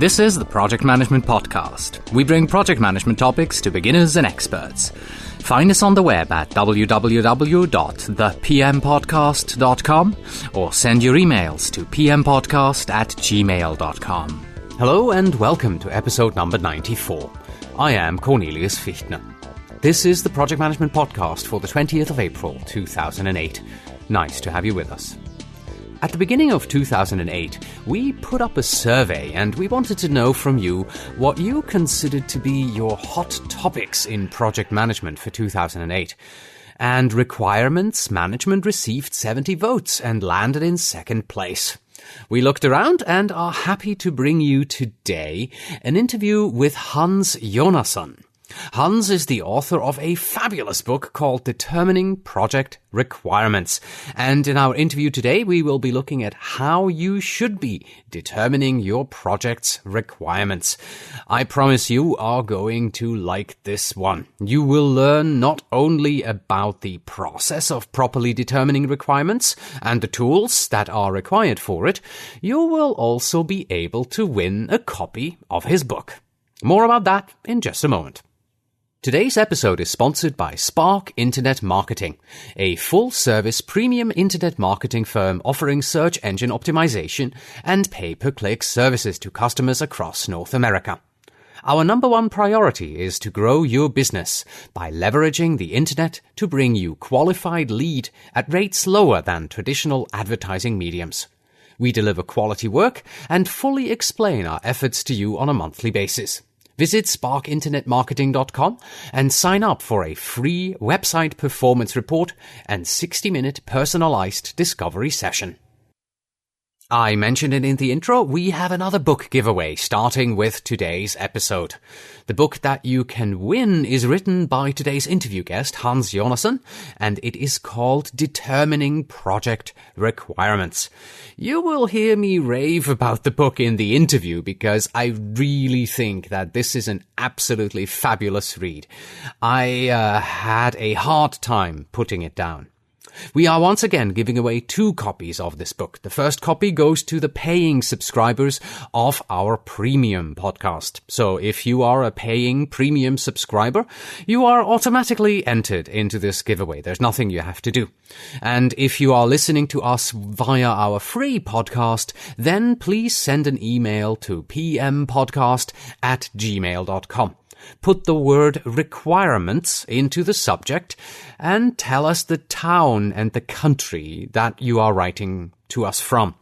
This is the Project Management Podcast. We bring project management topics to beginners and experts. Find us on the web at www.thepmpodcast.com or send your emails to pmpodcast@gmail.com. Hello and welcome to episode number 94. I am Cornelius Fichtner. This is the Project Management Podcast for the 20th of April 2008. Nice to have you with us. At the beginning of 2008, we put up a survey and we wanted to know from you what you considered to be your hot topics in project management for 2008. And requirements management received 70 votes and landed in second place. We looked around and are happy to bring you today an interview with Hans Jonasson. Hans is the author of a fabulous book called Determining Project Requirements. And in our interview today, we will be looking at how you should be determining your project's requirements. I promise you are going to like this one. You will learn not only about the process of properly determining requirements and the tools that are required for it, you will also be able to win a copy of his book. More about that in just a moment. Today's episode is sponsored by Spark Internet Marketing, a full-service premium internet marketing firm offering search engine optimization and pay-per-click services to customers across North America. Our number one priority is to grow your business by leveraging the internet to bring you qualified lead at rates lower than traditional advertising mediums. We deliver quality work and fully explain our efforts to you on a monthly basis. Visit sparkinternetmarketing.com and sign up for a free website performance report and 60-minute personalized discovery session. I mentioned it in the intro, we have another book giveaway starting with today's episode. The book that you can win is written by today's interview guest, Hans Jonasson, and it is called Determining Project Requirements. You will hear me rave about the book in the interview because I really think that this is an absolutely fabulous read. I had a hard time putting it down. We are once again giving away 2 copies of this book. The first copy goes to the paying subscribers of our premium podcast. So if you are a paying premium subscriber, you are automatically entered into this giveaway. There's nothing you have to do. And if you are listening to us via our free podcast, then please send an email to pmpodcast@gmail.com. Put the word requirements into the subject and tell us the town and the country that you are writing to us from.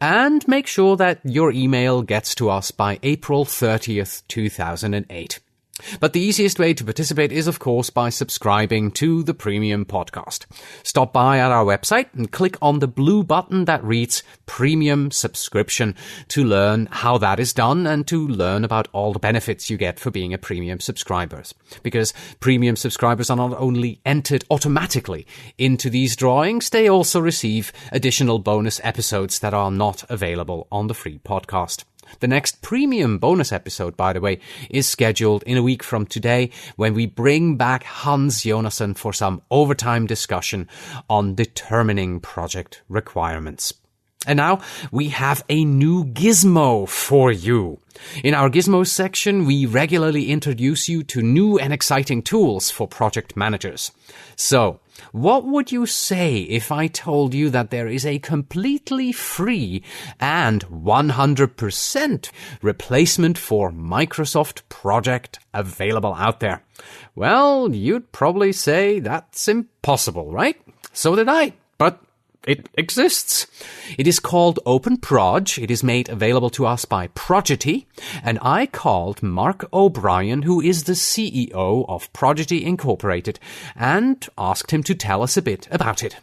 And make sure that your email gets to us by April 30th, 2008. But the easiest way to participate is, of course, by subscribing to the premium podcast. Stop by at our website and click on the blue button that reads Premium Subscription to learn how that is done and to learn about all the benefits you get for being a premium subscriber. Because premium subscribers are not only entered automatically into these drawings, they also receive additional bonus episodes that are not available on the free podcast. The next premium bonus episode, by the way, is scheduled in a week from today when we bring back Hans Jonasson for some overtime discussion on determining project requirements. And now we have a new gizmo for you. In our gizmos section, we regularly introduce you to new and exciting tools for project managers. So, what would you say if I told you that there is a completely free and 100% replacement for Microsoft Project available out there? Well, you'd probably say that's impossible, right? So did I, but it exists. It is called OpenProj. It is made available to us by Progity, and I called Mark O'Brien, who is the CEO of Progity Incorporated, and asked him to tell us a bit about it.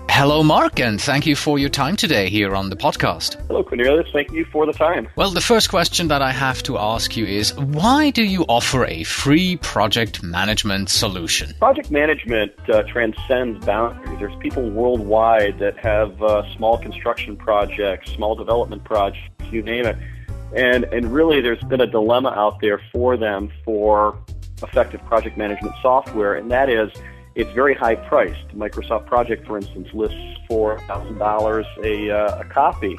Hello, Mark, and thank you for your time today here on the podcast. Hello, Cornelius. Thank you for the time. Well, the first question that I have to ask you is, why do you offer a free project management solution? Project management transcends boundaries. There's people worldwide that have small construction projects, small development projects, you name it. And really, there's been a dilemma out there for them for effective project management software, and that is, it's very high priced. Microsoft Project, for instance, lists $4,000 a copy.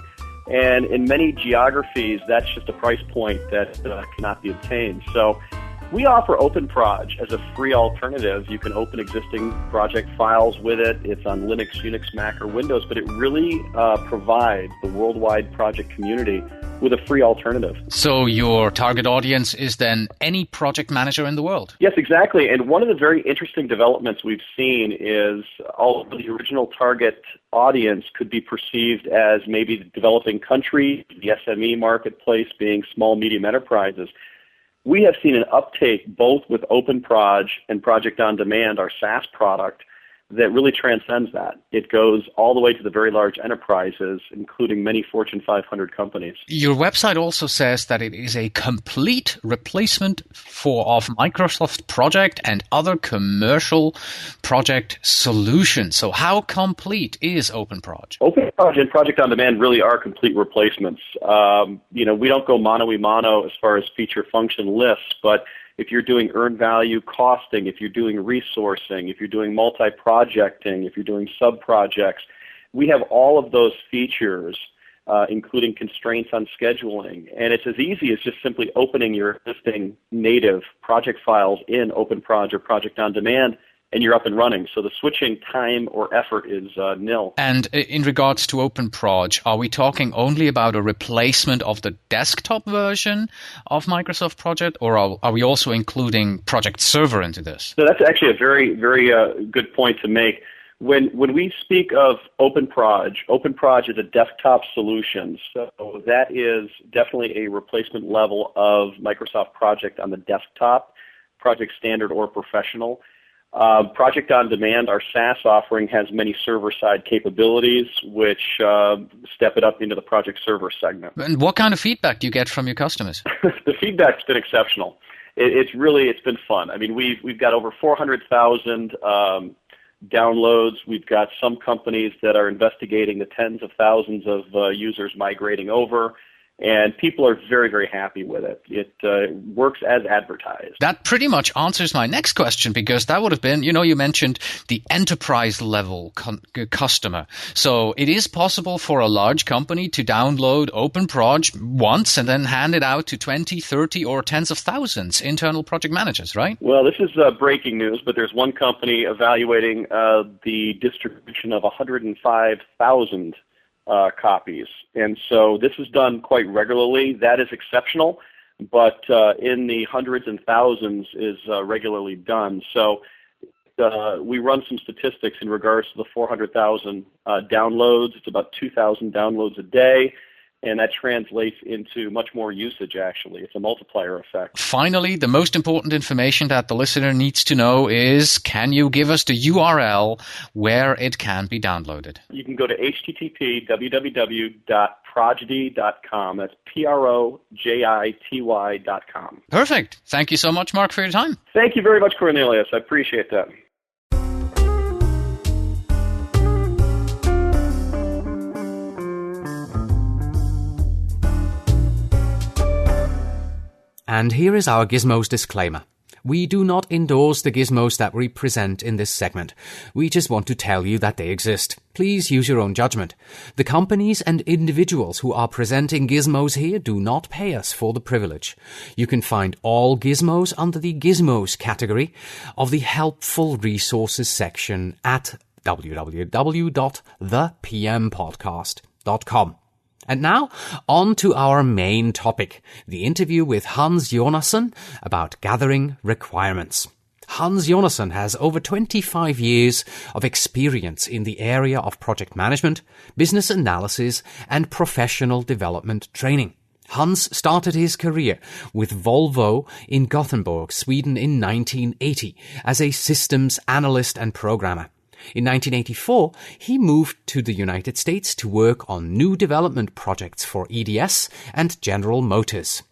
And in many geographies, that's just a price point that cannot be obtained. So we offer OpenProj as a free alternative. You can open existing project files with it. It's on Linux, Unix, Mac, or Windows, but it really provides the worldwide project community with a free alternative. So your target audience is then any project manager in the world? Yes, exactly. And one of the very interesting developments we've seen is all of the original target audience could be perceived as maybe the developing country, the SME marketplace being small, medium enterprises. We have seen an uptake both with OpenProj and Project On Demand, our SaaS product, that really transcends that. It goes all the way to the very large enterprises, including many Fortune 500 companies. Your website also says that it is a complete replacement of Microsoft Project and other commercial project solutions. So how complete is OpenProj? OpenProj and Project On Demand really are complete replacements. We don't go mano-a-mano as far as feature function lists, but if you're doing earned value costing, if you're doing resourcing, if you're doing multi-projecting, if you're doing sub-projects, we have all of those features, including constraints on scheduling. And it's as easy as just simply opening your existing native project files in OpenProj or Project On Demand, and you're up and running. So the switching time or effort is nil. And in regards to OpenProj, are we talking only about a replacement of the desktop version of Microsoft Project, or are we also including Project Server into this? So that's actually a very, very good point to make. When we speak of OpenProj is a desktop solution. So that is definitely a replacement level of Microsoft Project on the desktop, Project Standard or Professional. Project On Demand, our SaaS offering, has many server-side capabilities which step it up into the Project Server segment. And what kind of feedback do you get from your customers? The feedback's been exceptional. It's been fun. I mean, we've got over 400,000 downloads. We've got some companies that are investigating the tens of thousands of users migrating over. And people are very, very happy with it. It works as advertised. That pretty much answers my next question, because that would have been, you mentioned the enterprise level customer. So it is possible for a large company to download OpenProj once and then hand it out to 20, 30, or tens of thousands internal project managers, right? Well, this is breaking news, but there's one company evaluating the distribution of 105,000 copies. And so this is done quite regularly. That is exceptional, but in the hundreds and thousands is regularly done. So we run some statistics in regards to the 400,000 downloads. It's about 2,000 downloads a day. And that translates into much more usage, actually. It's a multiplier effect. Finally, the most important information that the listener needs to know is, can you give us the URL where it can be downloaded? You can go to http://www.projity.com. That's PROJITY.com. Perfect. Thank you so much, Mark, for your time. Thank you very much, Cornelius. I appreciate that. And here is our Gizmos disclaimer. We do not endorse the gizmos that we present in this segment. We just want to tell you that they exist. Please use your own judgment. The companies and individuals who are presenting gizmos here do not pay us for the privilege. You can find all gizmos under the Gizmos category of the Helpful Resources section at www.thepmpodcast.com. And now, on to our main topic, the interview with Hans Jonasson about gathering requirements. Hans Jonasson has over 25 years of experience in the area of project management, business analysis, and professional development training. Hans started his career with Volvo in Gothenburg, Sweden in 1980 as a systems analyst and programmer. In 1984, he moved to the United States to work on new development projects for EDS and General Motors.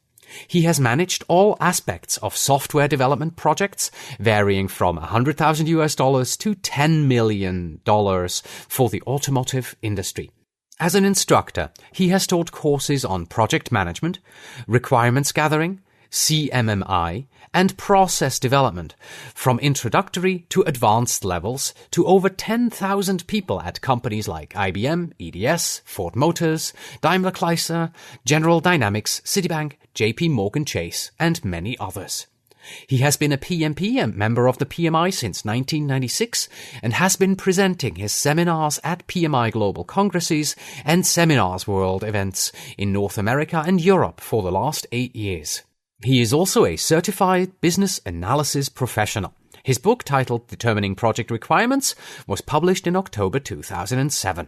He has managed all aspects of software development projects, varying from $100,000 to $10 million for the automotive industry. As an instructor, he has taught courses on project management, requirements gathering, CMMI, and process development, from introductory to advanced levels to over 10,000 people at companies like IBM, EDS, Ford Motors, Daimler Chrysler, General Dynamics, Citibank, JP Morgan Chase, and many others. He has been a PMP, a member of the PMI since 1996, and has been presenting his seminars at PMI Global Congresses and Seminars World events in North America and Europe for the last 8 years. He is also a certified business analysis professional. His book, titled Determining Project Requirements, was published in October 2007.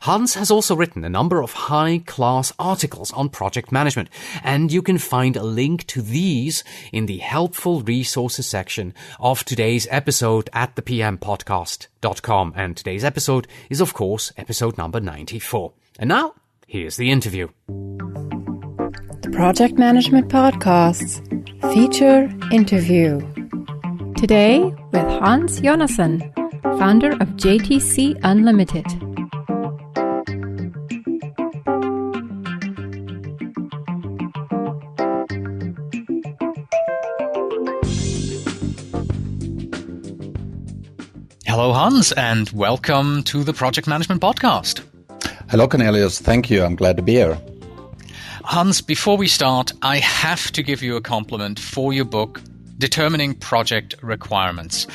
Hans has also written a number of high-class articles on project management, and you can find a link to these in the helpful resources section of today's episode at thepmpodcast.com. And today's episode is, of course, episode number 94. And now, here's the interview. The Project Management Podcast's feature interview. Today with Hans Jonasson, founder of JTC Unlimited. Hello, Hans, and welcome to the Project Management Podcast. Hello, Cornelius. Thank you. I'm glad to be here. Hans, before we start, I have to give you a compliment for your book, Determining Project Requirements.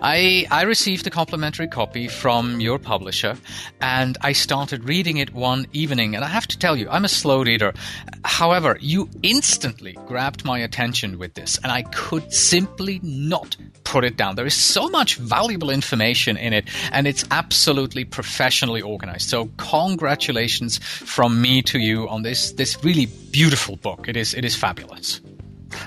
I received a complimentary copy from your publisher, and I started reading it one evening, and I have to tell you, I'm a slow reader. However, you instantly grabbed my attention with this, and I could simply not put it down. There is so much valuable information in it, and it's absolutely professionally organized. So congratulations from me to you on this really beautiful book. It is fabulous.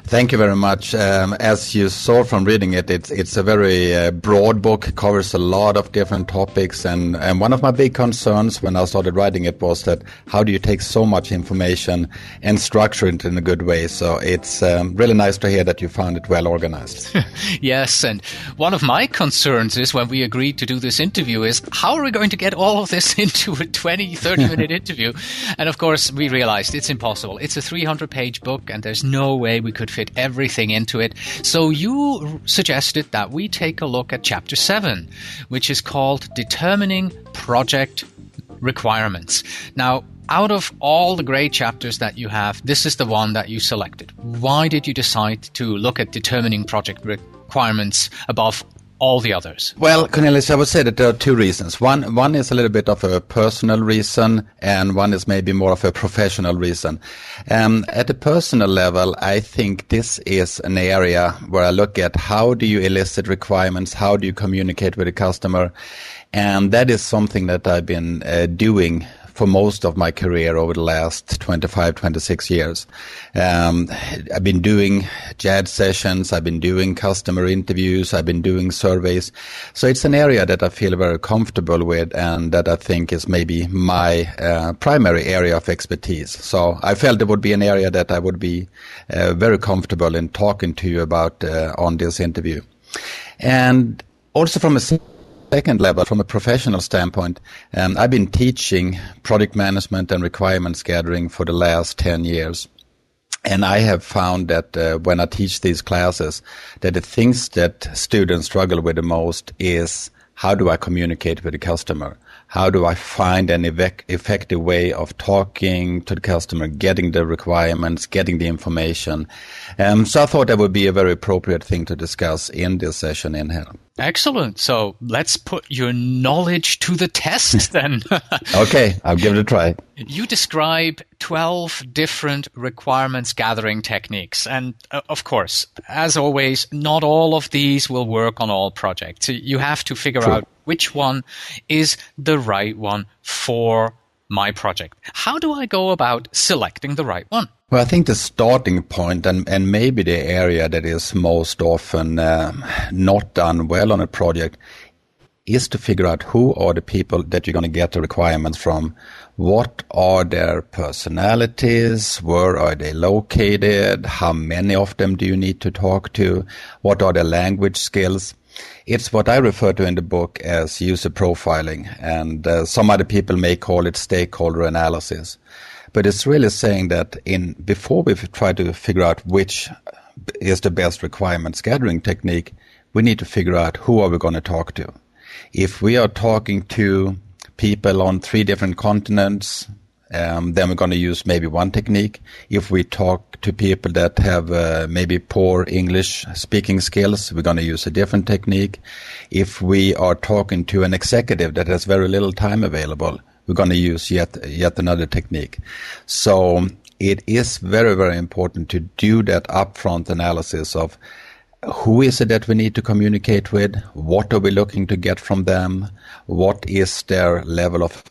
Thank you very much. As you saw from reading it, it's a very broad book, covers a lot of different topics. And one of my big concerns when I started writing it was that how do you take so much information and structure it in a good way? So it's really nice to hear that you found it well organized. Yes, and one of my concerns is when we agreed to do this interview is how are we going to get all of this into a 20, 30-minute interview? And of course, we realized it's impossible. It's a 300-page book, and there's no way we could fit everything into it. So you suggested that we take a look at Chapter 7, which is called Determining Project Requirements. Now, out of all the great chapters that you have, this is the one that you selected. Why did you decide to look at determining project requirements above all the others? Well, Cornelius, I would say that there are two reasons. One is a little bit of a personal reason, and one is maybe more of a professional reason. At a personal level, I think this is an area where I look at how do you elicit requirements, how do you communicate with the customer, and that is something that I've been doing for most of my career over the last 25, 26 years. I've been doing JAD sessions, I've been doing customer interviews, I've been doing surveys. So it's an area that I feel very comfortable with and that I think is maybe my primary area of expertise. So I felt it would be an area that I would be very comfortable in talking to you about on this interview. And also from a second level, from a professional standpoint, I've been teaching project management and requirements gathering for the last 10 years. And I have found that when I teach these classes, that the things that students struggle with the most is how do I communicate with the customer? How do I find an effective way of talking to the customer, getting the requirements, getting the information? So I thought that would be a very appropriate thing to discuss in this session in here. Excellent. So let's put your knowledge to the test then. Okay, I'll give it a try. You describe 12 different requirements gathering techniques. And of course, as always, not all of these will work on all projects. So you have to figure out which one is the right one for my project. How do I go about selecting the right one? Well, I think the starting point and maybe the area that is most often not done well on a project is to figure out who are the people that you're going to get the requirements from. What are their personalities? Where are they located? How many of them do you need to talk to? What are their language skills? It's what I refer to in the book as user profiling, and some other people may call it stakeholder analysis. But it's really saying that before we try to figure out which is the best requirements gathering technique, we need to figure out who are we going to talk to. If we are talking to people on 3 different continents, then we're going to use maybe one technique. If we talk to people that have maybe poor English speaking skills, we're going to use a different technique. If we are talking to an executive that has very little time available, we're going to use yet another technique. So it is very, very important to do that upfront analysis of who is it that we need to communicate with, what are we looking to get from them, what is their level of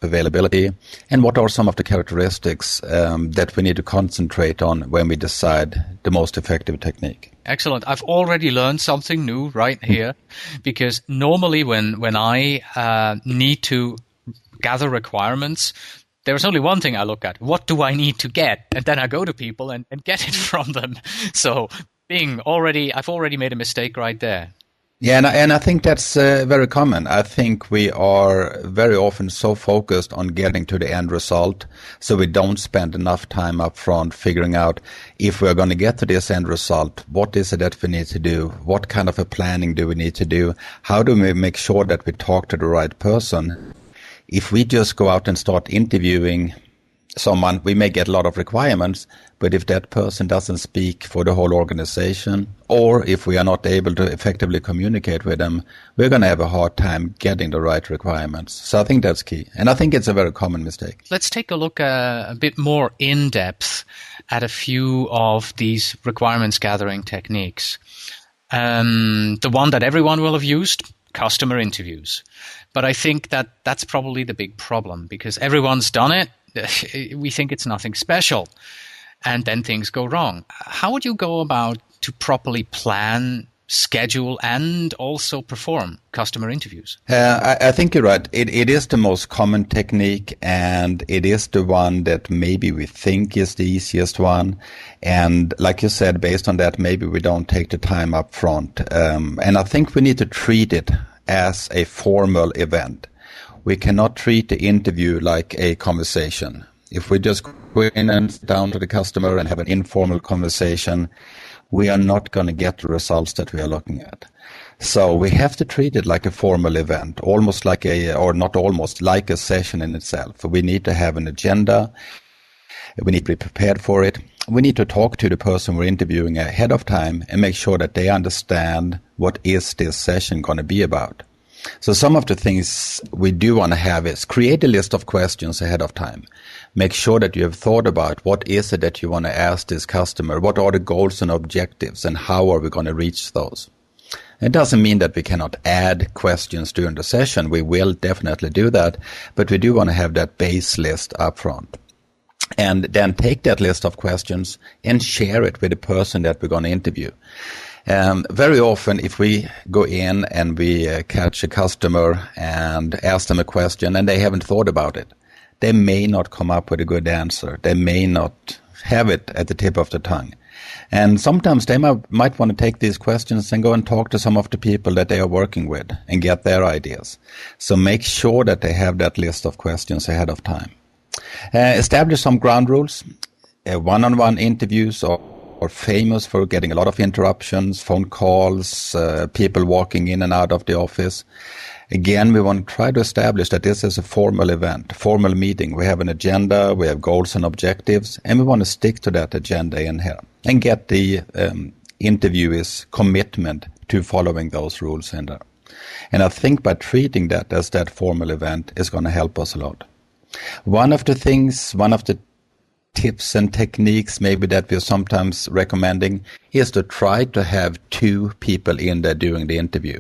availability, and what are some of the characteristics that we need to concentrate on when we decide the most effective technique. Excellent. I've already learned something new right here, because normally when I need to gather requirements, there's only one thing I look at. What do I need to get? And then I go to people and get it from them. So I've already made a mistake right there. Yeah, and I think that's very common. I think we are very often so focused on getting to the end result, so we don't spend enough time up front figuring out if we're going to get to this end result, what is it that we need to do, what kind of a planning do we need to do, how do we make sure that we talk to the right person. If we just go out and start interviewing someone, we may get a lot of requirements, but if that person doesn't speak for the whole organization, or if we are not able to effectively communicate with them, we're going to have a hard time getting the right requirements. So I think that's key. And I think it's a very common mistake. Let's take a look a bit more in depth at a few of these requirements gathering techniques. The one that everyone will have used, customer interviews. But I think that's probably the big problem, because everyone's done it. We think it's nothing special, and then things go wrong. How would you go about to properly plan, schedule, and also perform customer interviews? I think you're right. It is the most common technique, and it is the one that maybe we think is the easiest one. And like you said, based on that, maybe we don't take the time up front. And I think we need to treat it as a formal event. We cannot treat the interview like a conversation. If we just go in and sit down to the customer and have an informal conversation, we are not going to get the results that we are looking at. So we have to treat it like a formal event, almost like like a session in itself. We need to have an agenda. We need to be prepared for it. We need to talk to the person we're interviewing ahead of time and make sure that they understand what is this session going to be about. So some of the things we do want to have is create a list of questions ahead of time. Make sure that you have thought about what is it that you want to ask this customer, what are the goals and objectives, and how are we going to reach those. It doesn't mean that we cannot add questions during the session. We will definitely do that, but we do want to have that base list up front. And then take that list of questions and share it with the person that we're going to interview. Very often, if we go in and we catch a customer and ask them a question and they haven't thought about it, they may not come up with a good answer. They may not have it at the tip of the tongue. And sometimes they might want to take these questions and go and talk to some of the people that they are working with and get their ideas. So make sure that they have that list of questions ahead of time. Establish some ground rules. One-on-one interviews are famous for getting a lot of interruptions, phone calls, people walking in and out of the office. Again, we want to try to establish that this is a formal event, formal meeting. We have an agenda, we have goals and objectives, and we want to stick to that agenda in here and get the interviewee's commitment to following those rules in there. And I think by treating that as that formal event is going to help us a lot. One of the tips and techniques maybe that we're sometimes recommending is to try to have 2 people in there during the interview.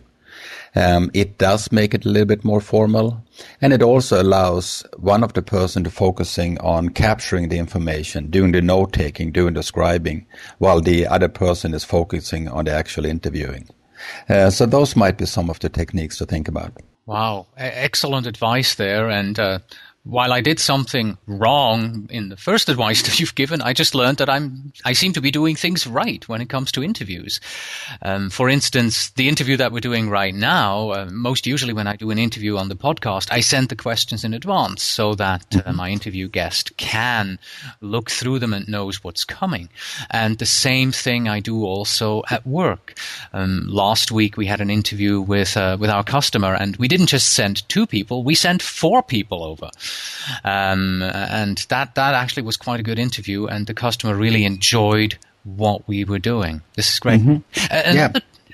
It does make it a little bit more formal, and it also allows one of the person to focusing on capturing the information, doing the note-taking, doing the scribing, while the other person is focusing on the actual interviewing. So those might be some of the techniques to think about. Wow, excellent advice there, and while I did something wrong in the first advice that you've given, I just learned that I seem to be doing things right when it comes to interviews. For instance, the interview that we're doing right now, most usually when I do an interview on the podcast, I send the questions in advance so that my interview guest can look through them and knows what's coming. And the same thing I do also at work. Last week we had an interview with our customer, and we didn't just send 2 people, we sent 4 people over. And that actually was quite a good interview, and the customer really enjoyed what we were doing. This is great.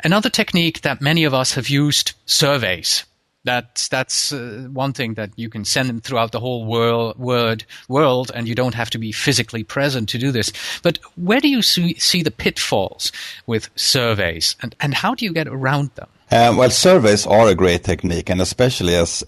Another technique that many of us have used, surveys. That's one thing that you can send them throughout the whole world, and you don't have to be physically present to do this. But where do you see the pitfalls with surveys, and how do you get around them? Well, surveys are a great technique, and especially as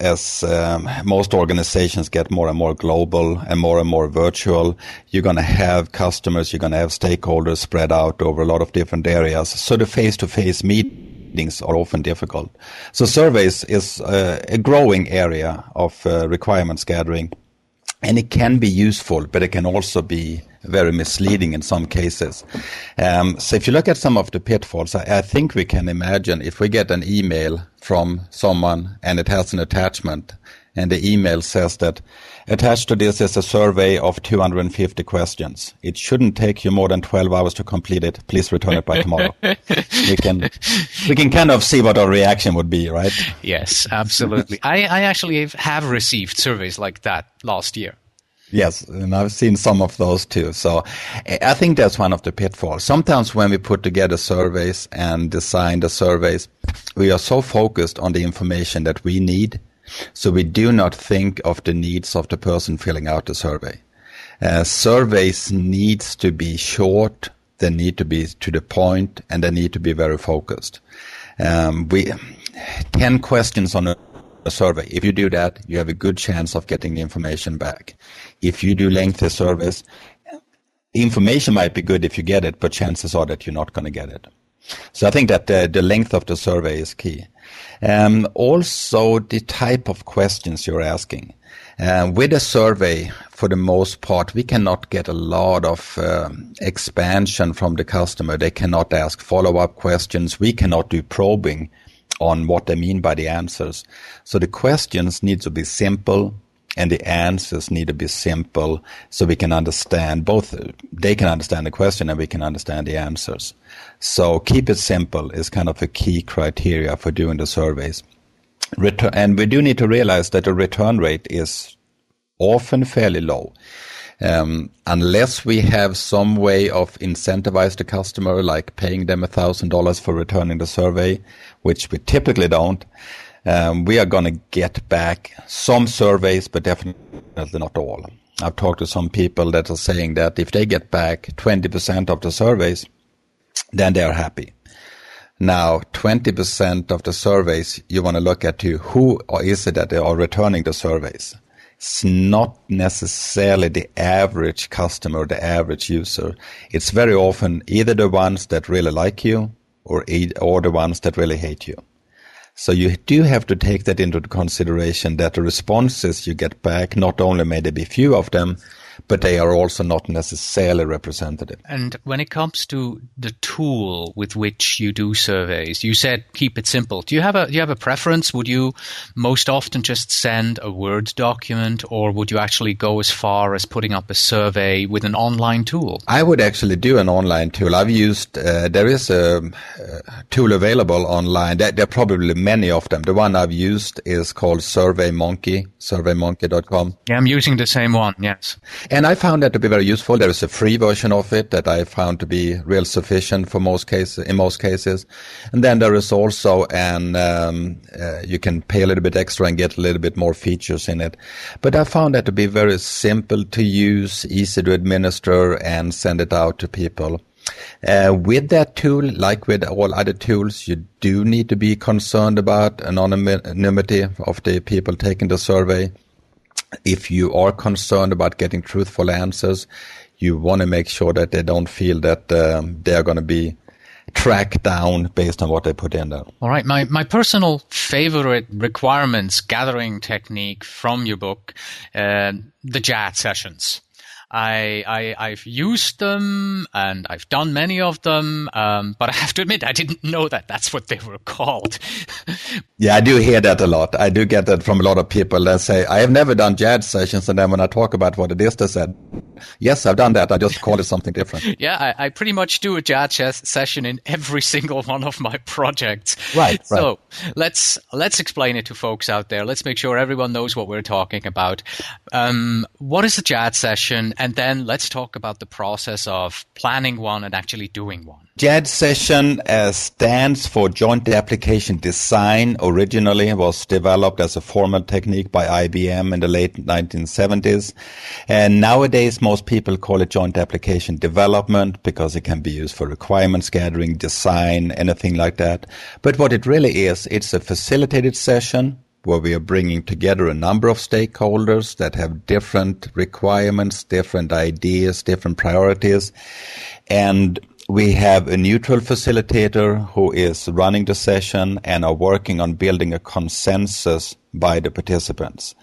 most organizations get more and more global and more virtual, you're going to have customers, you're going to have stakeholders spread out over a lot of different areas. So the face-to-face meetings are often difficult. So surveys is a growing area of requirements gathering, and it can be useful, but it can also be very misleading in some cases. So if you look at some of the pitfalls, I think we can imagine if we get an email from someone and it has an attachment, and the email says that attached to this is a survey of 250 questions. It shouldn't take you more than 12 hours to complete it. Please return it by tomorrow. We can kind of see what our reaction would be, right? Yes, absolutely. I actually have received surveys like that last year. Yes, and I've seen some of those too. So I think that's one of the pitfalls. Sometimes when we put together surveys and design the surveys, we are so focused on the information that we need, so we do not think of the needs of the person filling out the survey. Surveys needs to be short, they need to be to the point, and they need to be very focused. 10 questions on a survey. If you do that, you have a good chance of getting the information back. If you do lengthy surveys, information might be good if you get it, but chances are that you're not going to get it. So I think that the length of the survey is key. Also, the type of questions you're asking. With a survey, for the most part, we cannot get a lot of expansion from the customer. They cannot ask follow-up questions. We cannot do probing on what they mean by the answers. So the questions need to be simple, and the answers need to be simple, so we can understand both. They can understand the question and we can understand the answers. So keep it simple is kind of a key criteria for doing the surveys. And we do need to realize that the return rate is often fairly low. Unless we have some way of incentivize the customer, like paying them $1,000 for returning the survey, which we typically don't, we are going to get back some surveys, but definitely not all. I've talked to some people that are saying that if they get back 20% of the surveys, then they are happy. Now, 20% of the surveys, you want to look at who is it that they are returning the surveys. It's not necessarily the average customer, the average user. It's very often either the ones that really like you or the ones that really hate you. So you do have to take that into consideration, that the responses you get back, not only may there be few of them, but they are also not necessarily representative. And when it comes to the tool with which you do surveys, you said keep it simple. Do you have a preference? Would you most often just send a Word document, or would you actually go as far as putting up a survey with an online tool? I would actually do an online tool. I've used, there is a tool available online. There are probably many of them. The one I've used is called SurveyMonkey, surveymonkey.com. Yeah, I'm using the same one, yes. And I found that to be very useful. There is a free version of it that I found to be real sufficient for most cases, in most cases. And then there is also you can pay a little bit extra and get a little bit more features in it. But I found that to be very simple to use, easy to administer, and send it out to people. With that tool, like with all other tools, you do need to be concerned about anonymity of the people taking the survey. If you are concerned about getting truthful answers, you want to make sure that they don't feel that they are going to be track down based on what they put in there. All right. My personal favorite requirements gathering technique from your book, the JAD sessions. I've used them and I've done many of them, but I have to admit I didn't know that that's what they were called. Yeah, I do hear that a lot. I do get that from a lot of people that say, I have never done JAD sessions, and then when I talk about what it is, they said, yes, I've done that. I just call it something different. Yeah, I pretty much do a JAD session in every single one of my projects. Right. So let's explain it to folks out there. Let's make sure everyone knows what we're talking about. What is a JAD session? And then let's talk about the process of planning one and actually doing one. JAD session stands for Joint Application Design. Originally was developed as a formal technique by IBM in the late 1970s. And nowadays, most people call it Joint Application Development because it can be used for requirements gathering, design, anything like that. But what it really is, it's a facilitated session where we are bringing together a number of stakeholders that have different requirements, different ideas, different priorities. And we have a neutral facilitator who is running the session and are working on building a consensus by the participants.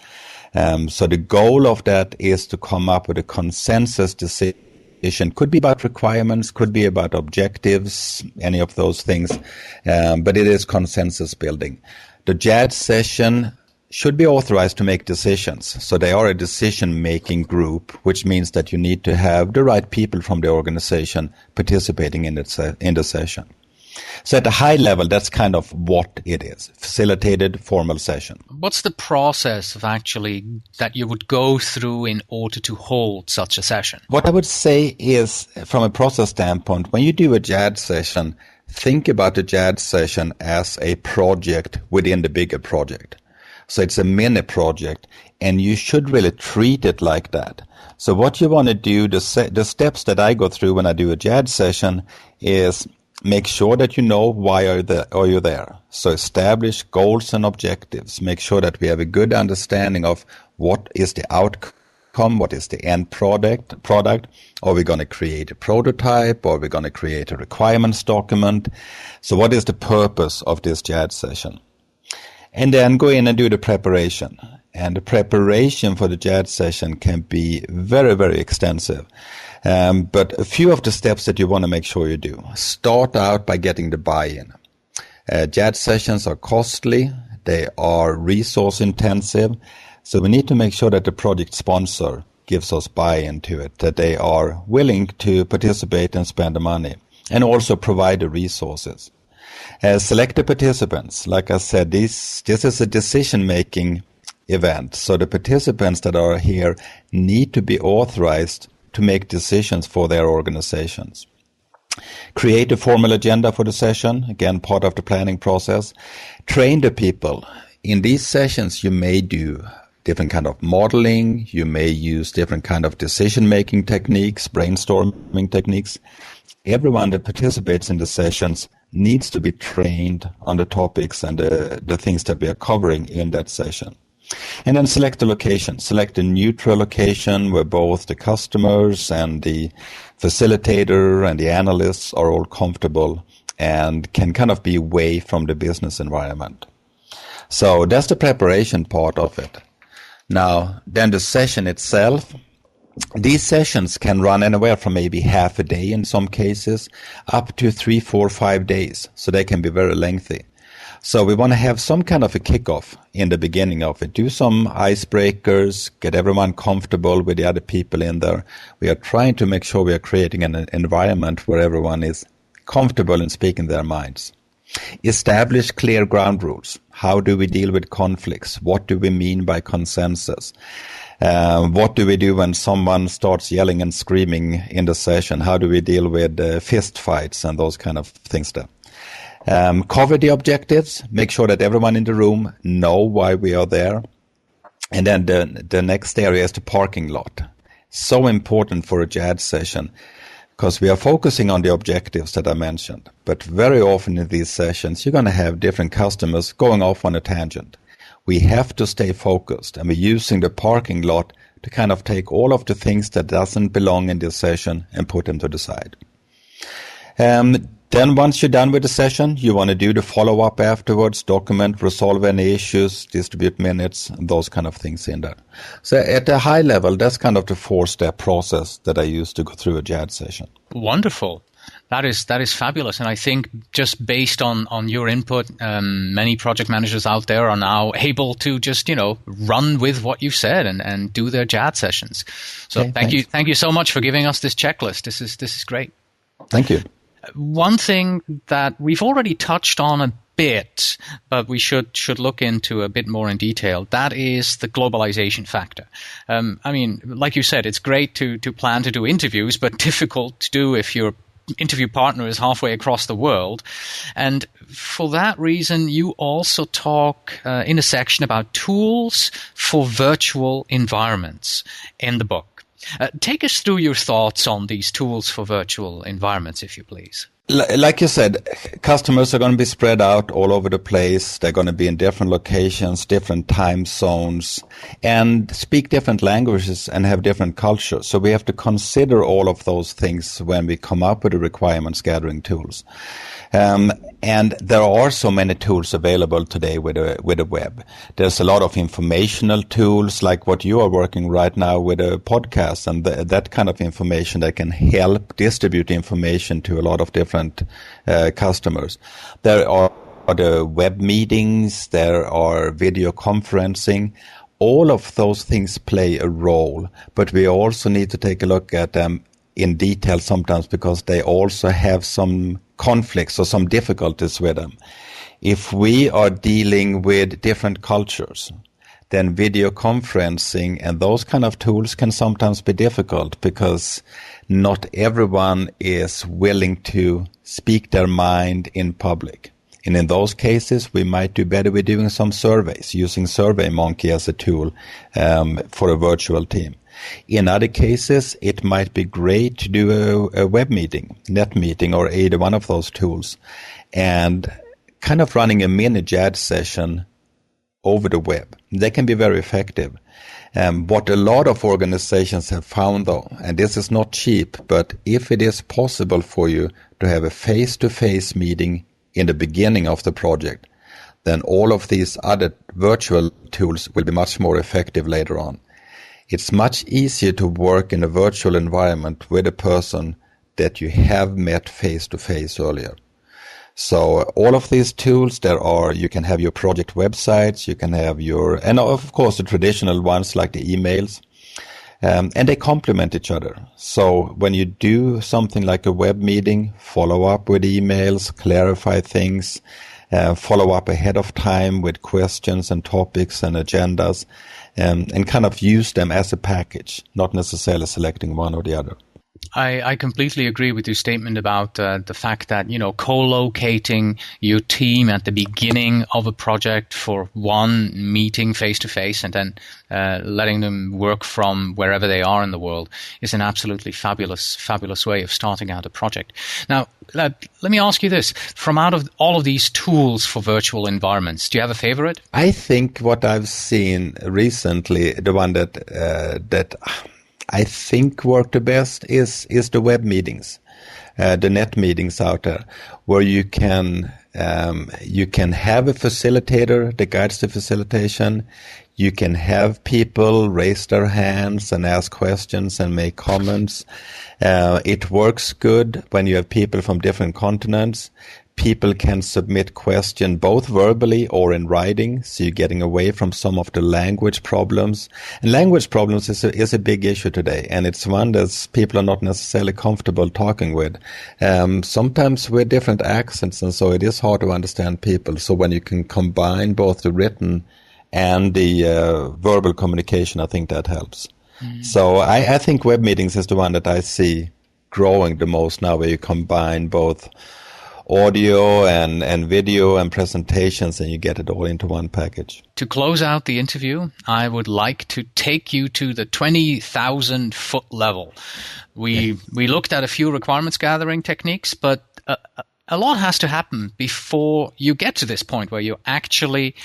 So the goal of that is to come up with a consensus decision. Could be about requirements, could be about objectives, any of those things, but it is consensus building. The JAD session should be authorized to make decisions. So they are a decision-making group, which means that you need to have the right people from the organization participating in the session. So at a high level, that's kind of what it is, facilitated formal session. What's the process of actually that you would go through in order to hold such a session? What I would say is, from a process standpoint, when you do a JAD session, think about the JAD session as a project within the bigger project. So it's a mini project, and you should really treat it like that. So what you want to do, the steps that I go through when I do a JAD session is make sure that you know why are you there. So establish goals and objectives. Make sure that we have a good understanding of what is the outcome, what is the end product. Are we going to create a prototype? Or are we going to create a requirements document? So what is the purpose of this JAD session? And then go in and do the preparation. And the preparation for the JAD session can be very, very extensive. But a few of the steps that you want to make sure you do. Start out by getting the buy-in. JAD sessions are costly. They are resource intensive. So we need to make sure that the project sponsor gives us buy-in to it, that they are willing to participate and spend the money, and also provide the resources. Select the participants. Like I said, this is a decision-making event. So the participants that are here need to be authorized to make decisions for their organizations. Create a formal agenda for the session, again, part of the planning process. Train the people. In these sessions, you may do different kind of modeling. You may use different kind of decision-making techniques, brainstorming techniques. Everyone that participates in the sessions needs to be trained on the topics and the things that we are covering in that session. And then select a location. Select a neutral location where both the customers and the facilitator and the analysts are all comfortable and can kind of be away from the business environment. So that's the preparation part of it. Now, then the session itself. These sessions can run anywhere from maybe half a day in some cases up to 3, 4, 5 days. So they can be very lengthy. So we want to have some kind of a kickoff in the beginning of it. Do some icebreakers, get everyone comfortable with the other people in there. We are trying to make sure we are creating an environment where everyone is comfortable in speaking their minds. Establish clear ground rules. How do we deal with conflicts? What do we mean by consensus? What do we do when someone starts yelling and screaming in the session? How do we deal with fist fights and those kind of things there? Cover the objectives. Make sure that everyone in the room know why we are there. And then the next area is the parking lot. So important for a JAD session because we are focusing on the objectives that I mentioned. But very often in these sessions, you're going to have different customers going off on a tangent. We have to stay focused, and we're using the parking lot to kind of take all of the things that doesn't belong in this session and put them to the side. Then once you're done with the session, you want to do the follow-up afterwards, document, resolve any issues, distribute minutes, those kind of things in there. So at a high level, that's kind of the 4-step process that I use to go through a JAD session. Wonderful. That is fabulous. And I think just based on your input, many project managers out there are now able to just, run with what you've said and do their JAD sessions. So okay, thank you so much for giving us this checklist. This is great. Thank you. One thing that we've already touched on a bit, but we should look into a bit more in detail, that is the globalization factor. Like you said, it's great to plan to do interviews, but difficult to do if your interview partner is halfway across the world. And for that reason, you also talk in a section about tools for virtual environments in the book. Take us through your thoughts on these tools for virtual environments, if you please. Like you said, customers are going to be spread out all over the place. They're going to be in different locations, different time zones, and speak different languages and have different cultures. So we have to consider all of those things when we come up with the requirements gathering tools. And there are so many tools available today with the web. There's a lot of informational tools like what you are working right now with a podcast and that kind of information that can help distribute information to a lot of different customers. There are the web meetings, there are video conferencing. All of those things play a role, but we also need to take a look at them in detail sometimes because they also have some conflicts or some difficulties with them. If we are dealing with different cultures, then video conferencing and those kind of tools can sometimes be difficult because not everyone is willing to speak their mind in public. And in those cases, we might do better with doing some surveys, using SurveyMonkey as a tool for a virtual team. In other cases, it might be great to do a web meeting, net meeting, or either one of those tools, and kind of running a mini JAD session over the web. They can be very effective. What a lot of organizations have found, though, and this is not cheap, but if it is possible for you to have a face-to-face meeting in the beginning of the project, then all of these other virtual tools will be much more effective later on. It's much easier to work in a virtual environment with a person that you have met face-to-face earlier. So all of these tools, you can have your project websites, you can have and of course the traditional ones like the emails, and they complement each other. So when you do something like a web meeting, follow up with emails, clarify things, follow up ahead of time with questions and topics and agendas, and kind of use them as a package, not necessarily selecting one or the other. I completely agree with your statement about the fact that, co-locating your team at the beginning of a project for one meeting face-to-face and then letting them work from wherever they are in the world is an absolutely fabulous way of starting out a project. Now, let me ask you this. From out of all of these tools for virtual environments, do you have a favorite? I think what I've seen recently, the one that I think work the best is the web meetings, the net meetings out there, where you can have a facilitator that guides the facilitation. You can have people raise their hands and ask questions and make comments. It works good when you have people from different continents. People can submit questions both verbally or in writing, so you're getting away from some of the language problems. And language problems is a big issue today, and it's one that people are not necessarily comfortable talking with. Sometimes with different accents, and so it is hard to understand people. So when you can combine both the written and the verbal communication, I think that helps. Mm. So I think web meetings is the one that I see growing the most now, where you combine both audio and video and presentations, and you get it all into one package. To close out the interview, I would like to take you to the 20,000 foot level. We looked at a few requirements gathering techniques, but a lot has to happen before you get to this point where you're actually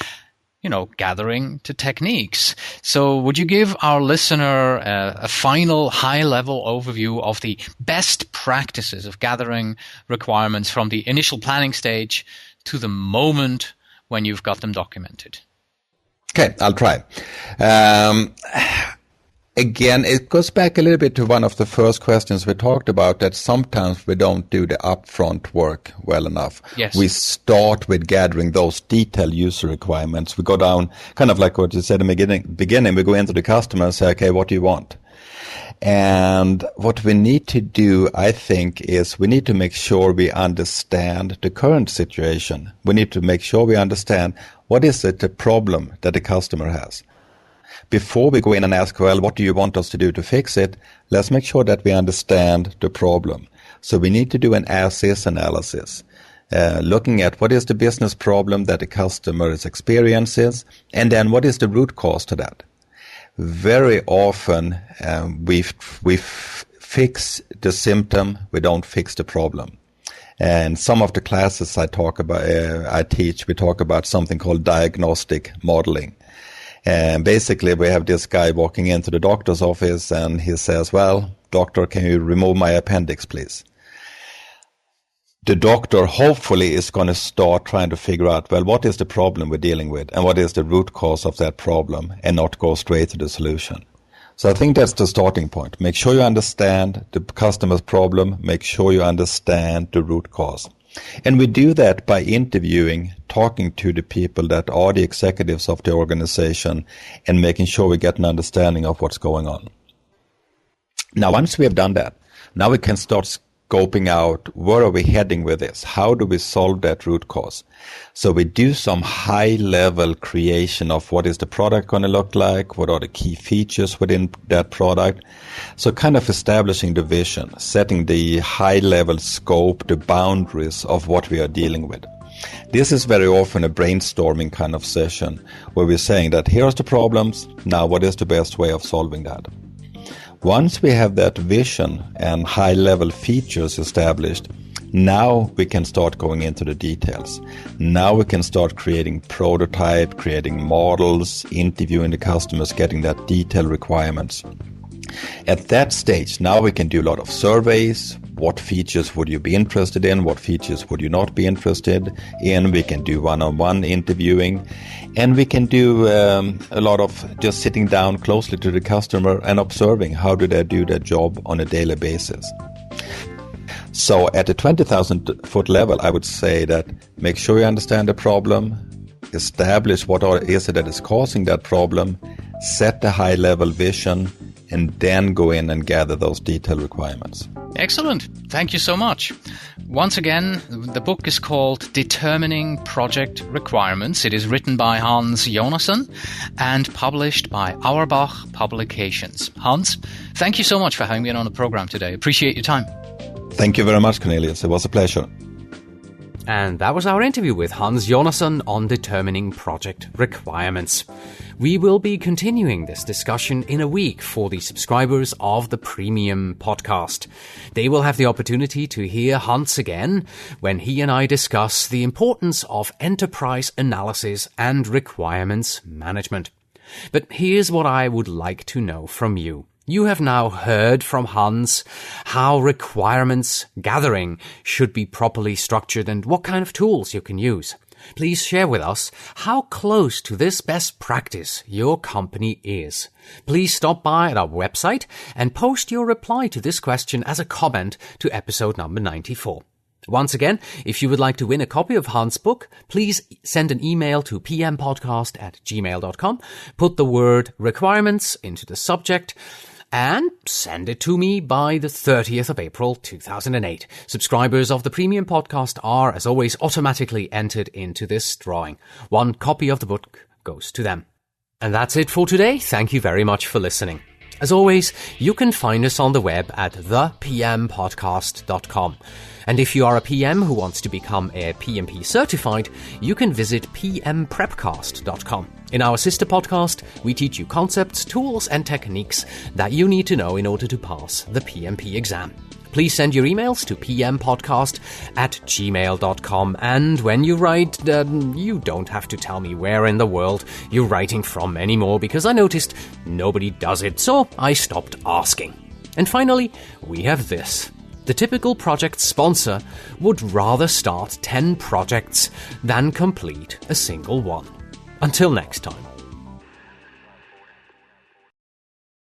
gathering to techniques. So would you give our listener a final high-level overview of the best practices of gathering requirements from the initial planning stage to the moment when you've got them documented? Okay, I'll try. Again, it goes back a little bit to one of the first questions we talked about, that sometimes we don't do the upfront work well enough. Yes. We start with gathering those detailed user requirements. We go down, kind of like what you said in the beginning, we go into the customer and say, okay, what do you want? And what we need to do, I think, is we need to make sure we understand the current situation. We need to make sure we understand what is it, the problem that the customer has. Before we go in and ask, well, what do you want us to do to fix it? Let's make sure that we understand the problem. So we need to do an as-is analysis, looking at what is the business problem that the customer is experiencing, and then what is the root cause to that. Very often we fix the symptom, we don't fix the problem. And some of the classes I teach, we talk about something called diagnostic modeling. And basically, we have this guy walking into the doctor's office and he says, well, doctor, can you remove my appendix, please? The doctor hopefully is going to start trying to figure out, well, what is the problem we're dealing with and what is the root cause of that problem, and not go straight to the solution. So I think that's the starting point. Make sure you understand the customer's problem. Make sure you understand the root cause. And we do that by interviewing, talking to the people that are the executives of the organization, and making sure we get an understanding of what's going on. Now, once we have done that, now we can start scoping out, where are we heading with this? How do we solve that root cause? So we do some high-level creation of what is the product going to look like, what are the key features within that product. So kind of establishing the vision, setting the high-level scope, the boundaries of what we are dealing with. This is very often a brainstorming kind of session where we're saying that here's the problems, now what is the best way of solving that? Once we have that vision and high-level features established, now we can start going into the details. Now we can start creating prototype, creating models, interviewing the customers, getting that detailed requirements. At that stage, now we can do a lot of surveys. What features would you be interested in? What features would you not be interested in? We can do one-on-one interviewing. And we can do a lot of just sitting down closely to the customer and observing how do they do their job on a daily basis. So at the 20,000-foot level, I would say that make sure you understand the problem, establish what is it that is causing that problem, set the high-level vision, and then go in and gather those detailed requirements. Excellent. Thank you so much. Once again, the book is called Determining Project Requirements. It is written by Hans Jonasson and published by Auerbach Publications. Hans, thank you so much for having me on the program today. Appreciate your time. Thank you very much, Cornelius. It was a pleasure. And that was our interview with Hans Jonasson on determining project requirements. We will be continuing this discussion in a week for the subscribers of the Premium podcast. They will have the opportunity to hear Hans again when he and I discuss the importance of enterprise analysis and requirements management. But here's what I would like to know from you. You have now heard from Hans how requirements gathering should be properly structured and what kind of tools you can use. Please share with us how close to this best practice your company is. Please stop by at our website and post your reply to this question as a comment to episode number 94. Once again, if you would like to win a copy of Hans' book, please send an email to pmpodcast@gmail.com, put the word requirements into the subject, and send it to me by the 30th of April 2008. Subscribers of the Premium Podcast are, as always, automatically entered into this drawing. One copy of the book goes to them. And that's it for today. Thank you very much for listening. As always, you can find us on the web at thepmpodcast.com. And if you are a PM who wants to become a PMP certified, you can visit pmprepcast.com. In our sister podcast, we teach you concepts, tools, and techniques that you need to know in order to pass the PMP exam. Please send your emails to pmpodcast@gmail.com, and when you write, you don't have to tell me where in the world you're writing from anymore, because I noticed nobody does it, so I stopped asking. And finally, we have this. The typical project sponsor would rather start 10 projects than complete a single one. Until next time.